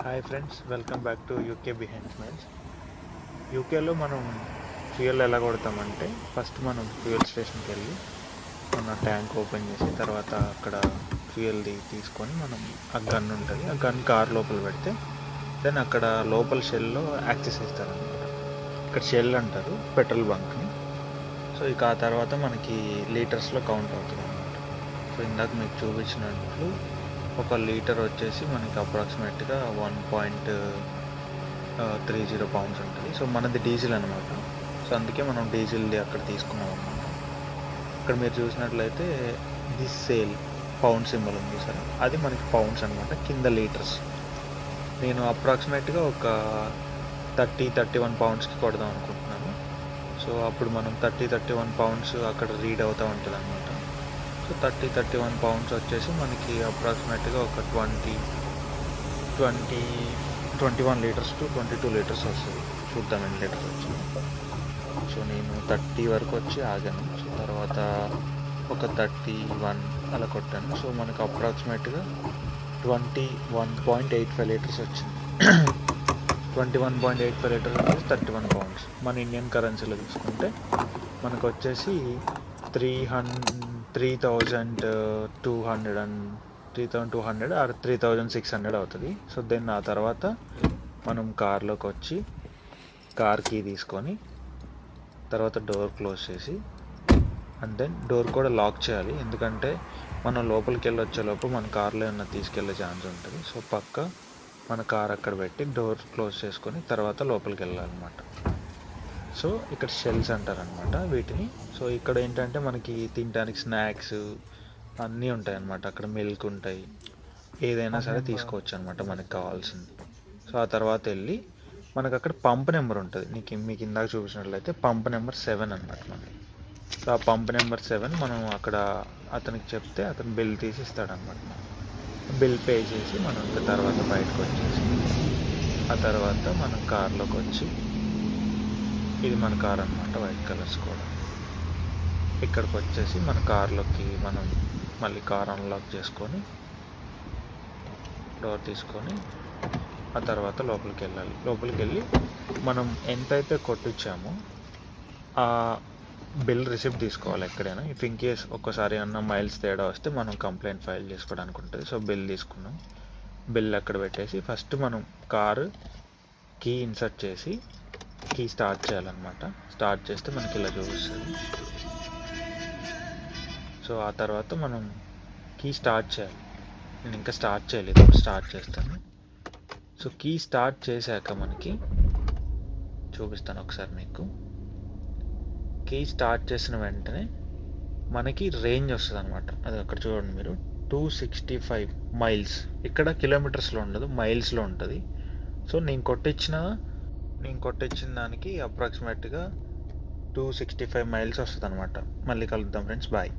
Hi friends, welcome back to UK behind smiles. యూకేలో మనం fuel ఎలా కొడతామంటే, ఫస్ట్ మనం ఫ్యూయల్ స్టేషన్కి వెళ్ళి మన ట్యాంక్ ఓపెన్ చేసి తర్వాత అక్కడ ఫ్యూయల్ది తీసుకొని మనం ఆ గన్ ఉంటుంది, ఆ గన్ కార్ లోపల పెడితే దెన్ అక్కడ లోపల షెల్లో యాక్సెస్ ఇస్తారనమాట. ఇక్కడ షెల్ అంటారు పెట్రోల్ బంక్ని. సో ఇక ఆ తర్వాత మనకి లీటర్స్లో కౌంట్ అవుతుంది అనమాట. సో ఇందాక మీకు చూపించినట్లు ఒక లీటర్ వచ్చేసి మనకి అప్రాక్సిమేట్గా 1.30 పౌండ్స్ ఉంటుంది. సో మనది డీజిల్ అనమాట. సో అందుకే మనం డీజిల్ది అక్కడ తీసుకున్నాం అనమాట. ఇక్కడ మీరు చూసినట్లయితే దిస్ సేల్ పౌండ్ సింబల్ ఉంది సార్, అది మనకి పౌండ్స్ అనమాట, కింద లీటర్స్. నేను అప్రాక్సిమేట్గా ఒక 31 పౌండ్స్కి కొడదాం అనుకుంటున్నాను. సో అప్పుడు మనం 31 పౌండ్స్ అక్కడ రీడ్ అవుతూ ఉంటుంది అనమాట. సో 31 పౌండ్స్ వచ్చేసి మనకి అప్రాక్సిమేట్గా ఒక 21 లీటర్స్ టు 22 లీటర్స్ వస్తుంది. చూద్దాం ఎన్ని లీటర్స్ వచ్చింది. సో నేను 30 వరకు వచ్చి ఆగాను. సో తర్వాత ఒక 31 అలా కొట్టాను. సో మనకు అప్రాక్సిమేట్గా 21.85 లీటర్స్ వచ్చింది. 21.85 లీటర్స్ వచ్చేసి 31 పౌండ్స్. మన ఇండియన్ కరెన్సీలో తీసుకుంటే మనకు వచ్చేసి 3,200 ఆర్ 3,600 అవుతుంది. సో దెన్ ఆ తర్వాత మనం కార్లోకి వచ్చి కార్ కీ తీసుకొని తర్వాత డోర్ క్లోజ్ చేసి అండ్ దెన్ డోర్ కూడా లాక్ చేయాలి, ఎందుకంటే మనం లోపలికి వెళ్ళి వచ్చేలోపు మన కార్లో ఏమన్నా తీసుకెళ్ళే ఛాన్స్ ఉంటుంది. సో పక్క మన కార్ అక్కడ పెట్టి డోర్ క్లోజ్ చేసుకొని తర్వాత లోపలికి వెళ్ళాలన్నమాట. సో ఇక్కడ షెల్స్ అంటారనమాట వీటిని. సో ఇక్కడ ఏంటంటే మనకి తినడానికి స్నాక్స్ అన్నీ ఉంటాయి అన్నమాట. అక్కడ మిల్క్ ఉంటాయి, ఏదైనా సరే తీసుకోవచ్చు అనమాట మనకు కావాల్సింది. సో ఆ తర్వాత వెళ్ళి మనకు అక్కడ పంప్ నెంబర్ ఉంటుంది. మీకు ఇందాక చూపించినట్లయితే పంప్ నెంబర్ 7 అనమాట మనకి. సో ఆ పంప్ నెంబర్ 7 మనం అక్కడ అతనికి చెప్తే అతను బిల్ తీసి ఇస్తాడనమాట. బిల్ పే చేసి మనం ఇంకా తర్వాత బయటకు వచ్చేసి ఆ తర్వాత మనం కార్లోకి వచ్చి, ఇది మన కార్ అనమాట, వైట్ కలర్స్ కూడా. ఇక్కడికి వచ్చేసి మన కార్లోకి మనం మళ్ళీ కార్ అన్లాక్ చేసుకొని డోర్ తీసుకొని ఆ తర్వాత లోపలికి వెళ్ళాలి. లోపలికి వెళ్ళి మనం ఎంతైతే కొట్టించామో ఆ బిల్ రిసిప్ట్ తీసుకోవాలి ఎక్కడైనా. ఇఫ్ ఇన్ కేస్ ఒక్కసారి అన్న మైల్స్ తేడా వస్తే మనం కంప్లైంట్ ఫైల్ చేసుకోవడానికి ఉంటుంది. సో బిల్ తీసుకున్నాం, బిల్ అక్కడ పెట్టేసి ఫస్ట్ మనం కారు కీ ఇన్సర్ట్ చేసి కీ స్టార్ట్ చేయాలన్నమాట. స్టార్ట్ చేస్తే మనకి ఇలా చూపిస్తుంది. సో ఆ తర్వాత మనం కీ స్టార్ట్ చేయాలి. నేను ఇంకా స్టార్ట్ చేయలేదు, స్టార్ట్ చేస్తాను. సో కీ స్టార్ట్ చేశాక మనకి చూపిస్తాను ఒకసారి మీకు. కీ స్టార్ట్ చేసిన వెంటనే మనకి రేంజ్ వస్తుంది అనమాట. అది అక్కడ చూడండి మీరు, 265 మైల్స్. ఇక్కడ కిలోమీటర్స్లో ఉండదు, మైల్స్లో ఉంటుంది. సో నేను కొట్టించిన దానికి అప్రాక్సిమేట్గా 265 మైల్స్ వస్తుంది అనమాట. మళ్ళీ కలుద్దాం ఫ్రెండ్స్, బాయ్.